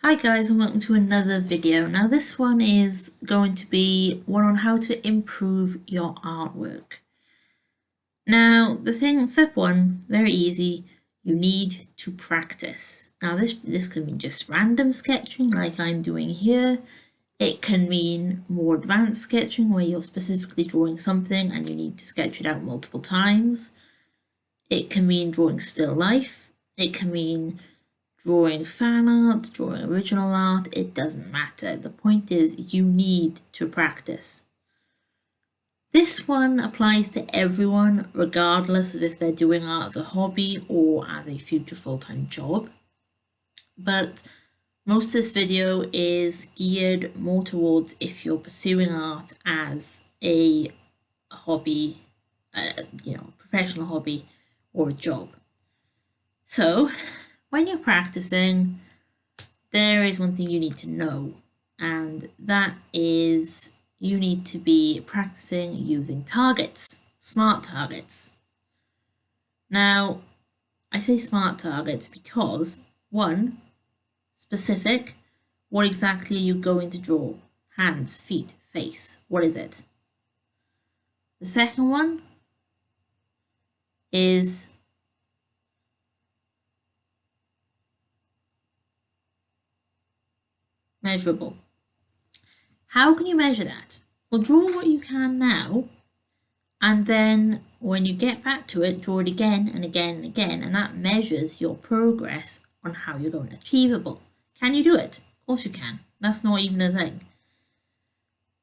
Hi guys and welcome to another video. Now this one is going to be one on how to improve your artwork. Now step one, very easy, you need to practice. Now this can mean just random sketching like I'm doing here. It can mean more advanced sketching where you're specifically drawing something and you need to sketch it out multiple times. It can mean drawing still life. It can mean drawing fan art, drawing original art, it doesn't matter. The point is you need to practice. This one applies to everyone, regardless of if they're doing art as a hobby or as a future full-time job. But most of this video is geared more towards if you're pursuing art as a hobby, professional hobby or a job. So when you're practicing, there is one thing you need to know, and that is you need to be practicing using targets, smart targets. Now, I say smart targets because, one, specific, what exactly are you going to draw? Hands, feet, face, what is it? The second one is measurable. How can you measure that? Well, draw what you can now, and then when you get back to it, draw it again and again and again, and that measures your progress on how you're going achievable. Can you do it? Of course you can. That's not even a thing.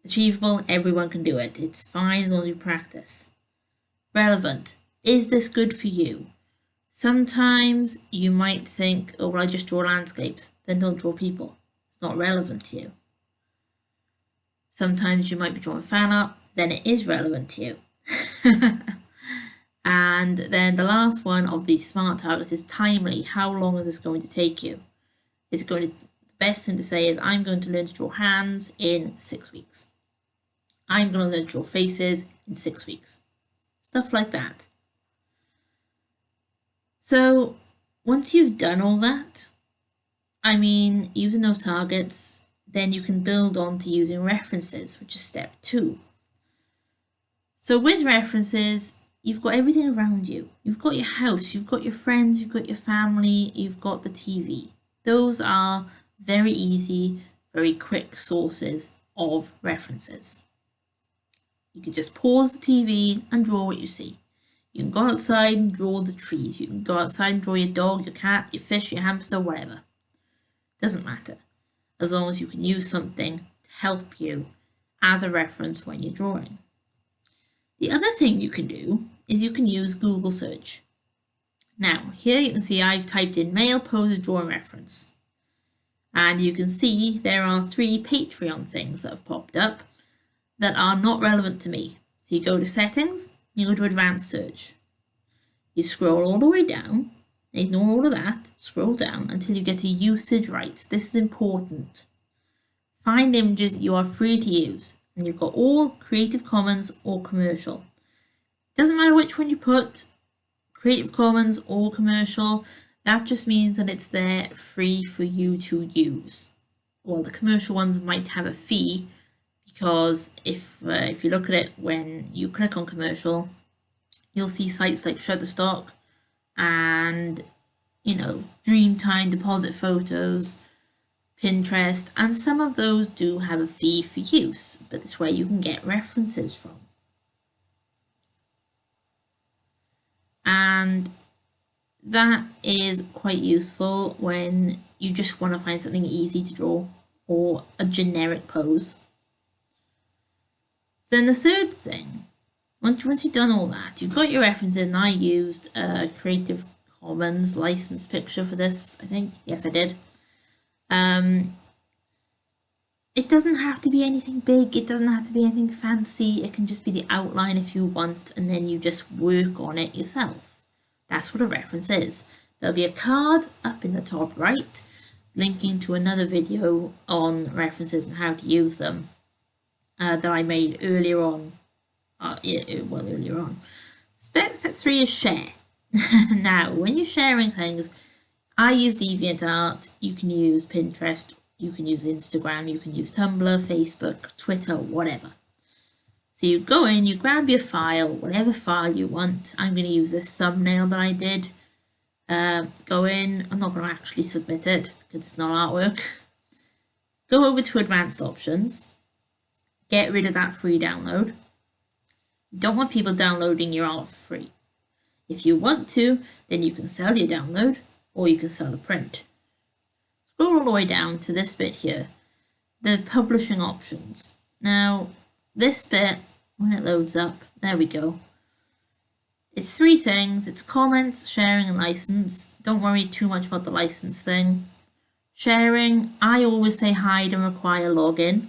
Achievable, everyone can do it. It's fine as long as you practice. Relevant. Is this good for you? Sometimes you might think, oh, well, I just draw landscapes. Then don't draw people. It's not relevant to you. Sometimes you might be drawing fan art, then it is relevant to you. And then the last one of these smart targets is timely. How long is this going to take you? The best thing to say is I'm going to learn to draw hands in 6 weeks. I'm going to learn to draw faces in 6 weeks. Stuff like that. So once you've done all that, using those targets, then you can build on to using references, which is step 2. So with references, you've got everything around you. You've got your house, you've got your friends, you've got your family, you've got the TV. Those are very easy, very quick sources of references. You can just pause the TV and draw what you see. You can go outside and draw the trees. You can go outside and draw your dog, your cat, your fish, your hamster, whatever. Doesn't matter, as long as you can use something to help you as a reference when you're drawing. The other thing you can do is you can use Google search. Now, here you can see I've typed in male pose drawing reference. And you can see there are 3 Patreon things that have popped up that are not relevant to me. So you go to settings, you go to advanced search. You scroll all the way down, ignore all of that, scroll down until you get to usage rights. This is important. Find images you are free to use, and you've got all Creative Commons or commercial. Doesn't matter which one you put, Creative Commons or commercial, that just means that it's there free for you to use. Well, the commercial ones might have a fee, because if you look at it when you click on commercial, you'll see sites like Shutterstock and Dreamtime, Deposit Photos, Pinterest, and some of those do have a fee for use, but it's where you can get references from. And that is quite useful when you just want to find something easy to draw or a generic pose. Then the third thing, once you've done all that, you've got your references, and I used Creative Commons licensed picture for this, I think. Yes, I did. It doesn't have to be anything big, it doesn't have to be anything fancy, it can just be the outline if you want, and then you just work on it yourself. That's what a reference is. There'll be a card up in the top right, linking to another video on references and how to use them that I made earlier on. Earlier on. Step 3 is share. Now, when you're sharing things, I use DeviantArt, you can use Pinterest, you can use Instagram, you can use Tumblr, Facebook, Twitter, whatever. So you go in, you grab your file, whatever file you want. I'm going to use this thumbnail that I did. Go in, I'm not going to actually submit it because it's not artwork. Go over to advanced options, get rid of that free download. You don't want people downloading your art for free. If you want to, then you can sell your download or you can sell a print. Scroll all the way down to this bit here, the publishing options. Now, this bit, when it loads up, there we go. It's three things. It's comments, sharing, and license. Don't worry too much about the license thing. Sharing, I always say hide and require login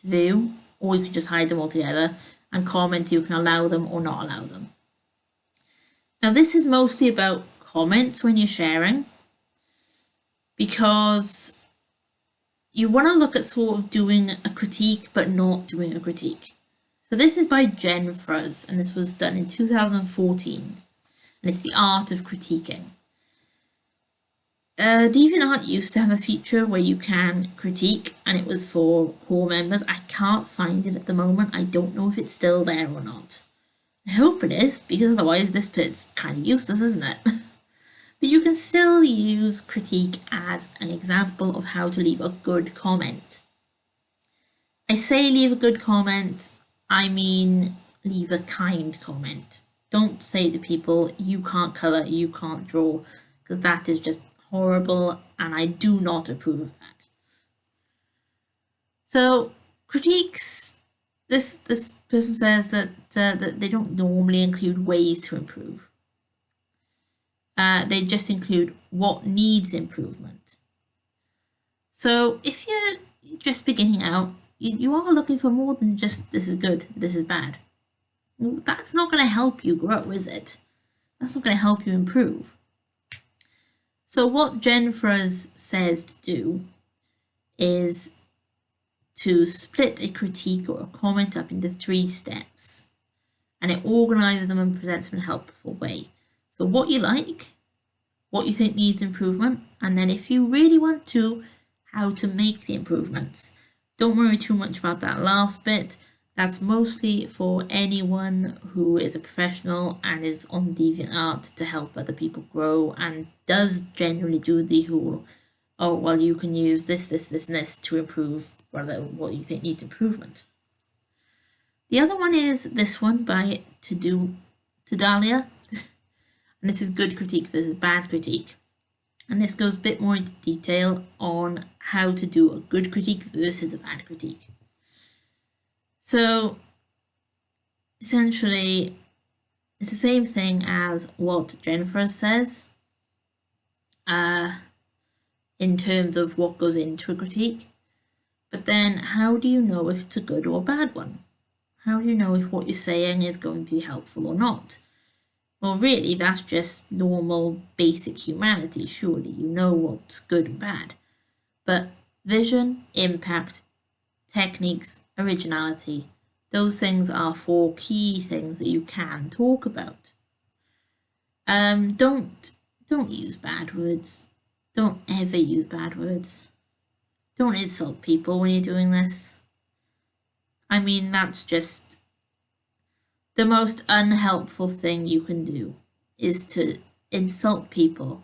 to view, or you can just hide them altogether. And comments, you can allow them or not allow them. Now, this is mostly about comments when you're sharing, because you want to look at sort of doing a critique, but not doing a critique. So this is by Jen Fuzz, and this was done in 2014, and it's the art of critiquing. DeviantArt used to have a feature where you can critique, and it was for core members. I can't find it at the moment. I don't know if it's still there or not. I hope it is, because otherwise this bit's kind of useless, isn't it? But you can still use critique as an example of how to leave a good comment. I say leave a good comment, I mean leave a kind comment. Don't say to people, you can't colour, you can't draw, because that is just horrible and I do not approve of that. So critiques, this person says that they don't normally include ways to improve. They just include what needs improvement. So if you're just beginning out, you are looking for more than just this is good, this is bad. Well, that's not going to help you grow, is it? That's not going to help you improve. So what Jen Fuzz says to do is to split a critique or a comment up into 3 steps, and it organises them and presents them in a helpful way. So what you like, what you think needs improvement, and then if you really want to, how to make the improvements. Don't worry too much about that last bit. That's mostly for anyone who is a professional and is on DeviantArt to help other people grow and does generally do the whole, oh, well, you can use this, and this to improve what you think needs improvement. The other one is this one by Tudalia. And this is good critique versus bad critique. And this goes a bit more into detail on how to do a good critique versus a bad critique. So essentially, it's the same thing as what Jennifer says in terms of what goes into a critique. But then how do you know if it's a good or a bad one? How do you know if what you're saying is going to be helpful or not? Well, really, that's just normal, basic humanity, surely. You know what's good and bad. But vision, impact, techniques, originality, those things are 4 key things that you can talk about. Don't use bad words. Don't ever use bad words. Don't insult people when you're doing this. I mean, that's just the most unhelpful thing you can do, is to insult people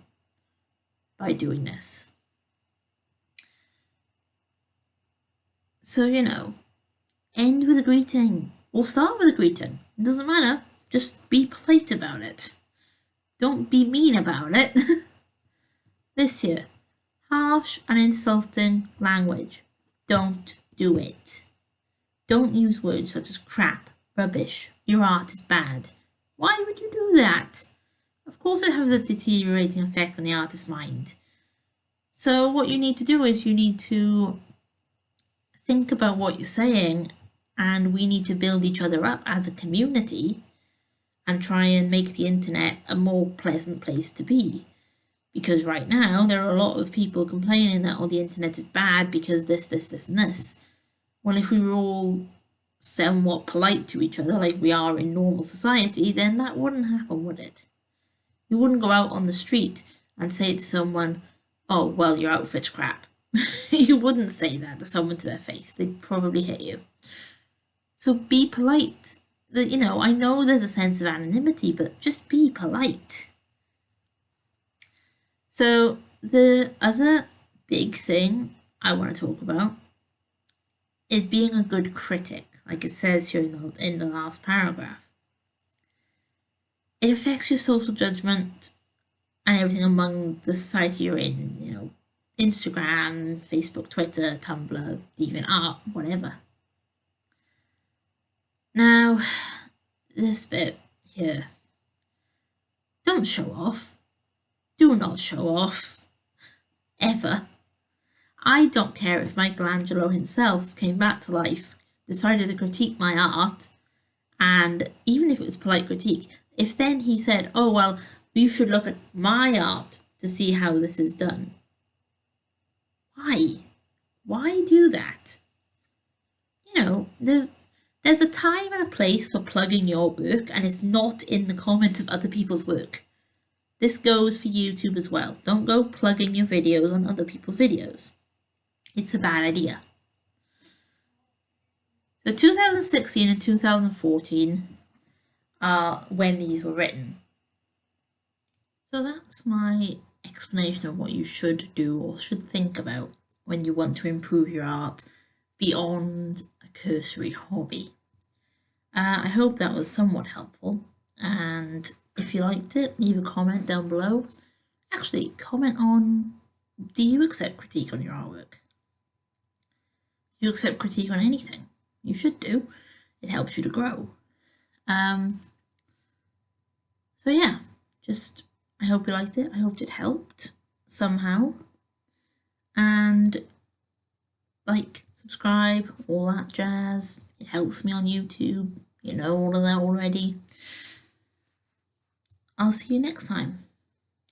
by doing this. So, end with a greeting or start with a greeting. It doesn't matter. Just be polite about it. Don't be mean about it. This here, harsh and insulting language. Don't do it. Don't use words such as crap, rubbish, your art is bad. Why would you do that? Of course it has a deteriorating effect on the artist's mind. So what you need to do is you need to think about what you're saying, and we need to build each other up as a community and try and make the internet a more pleasant place to be. Because right now there are a lot of people complaining that, oh, the internet is bad because this, and this. Well, if we were all somewhat polite to each other like we are in normal society, then that wouldn't happen, would it? You wouldn't go out on the street and say to someone, oh, well, your outfit's crap. You wouldn't say that to someone to their face. They'd probably hit you. So be polite. I know there's a sense of anonymity, but just be polite. So the other big thing I want to talk about is being a good critic, like it says here in the last paragraph. It affects your social judgment and everything among the society you're in, Instagram, Facebook, Twitter, Tumblr, DeviantArt, whatever. Now, this bit here. Don't show off. Do not show off. Ever. I don't care if Michelangelo himself came back to life, decided to critique my art, and even if it was polite critique, if then he said, oh, well, you should look at my art to see how this is done. Why? Why do that? There's a time and a place for plugging your work, and it's not in the comments of other people's work. This goes for YouTube as well. Don't go plugging your videos on other people's videos. It's a bad idea. So 2016 and 2014 are when these were written. So that's my explanation of what you should do or should think about when you want to improve your art beyond a cursory hobby. I hope that was somewhat helpful, and if you liked it, leave a comment down below. Actually, comment on, do you accept critique on your artwork? Do you accept critique on anything? You should do. It helps you to grow. So yeah, I hope you liked it. I hoped it helped somehow. And subscribe, all that jazz. It helps me on YouTube. You know all of that already. I'll see you next time.